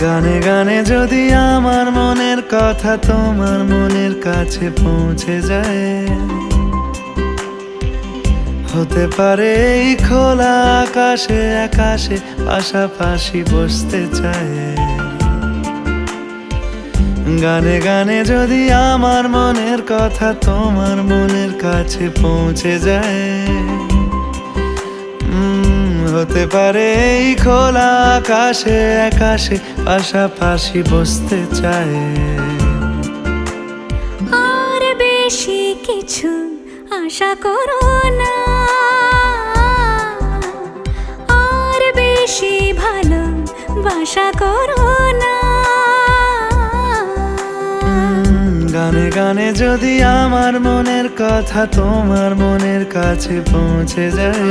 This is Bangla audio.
গানে গানে যদি আমার মনের কথা তোমার মনের কাছে পৌঁছে যায়, হতে পারে এই খোলা আকাশে আকাশে পাশাপাশি বসতে চায়। গানে গানে যদি আমার মনের কথা তোমার মনের কাছে পৌঁছে যায়, হতে পারে এই খোলা আকাশে আকাশে পাশাপাশি বসতে চায়। আর বেশি কিছু আশা করো না, আর বেশি ভালোবাসা করো না। গানে গানে যদি আমার মনের কথা তোমার মনের কাছে পৌঁছে যায়,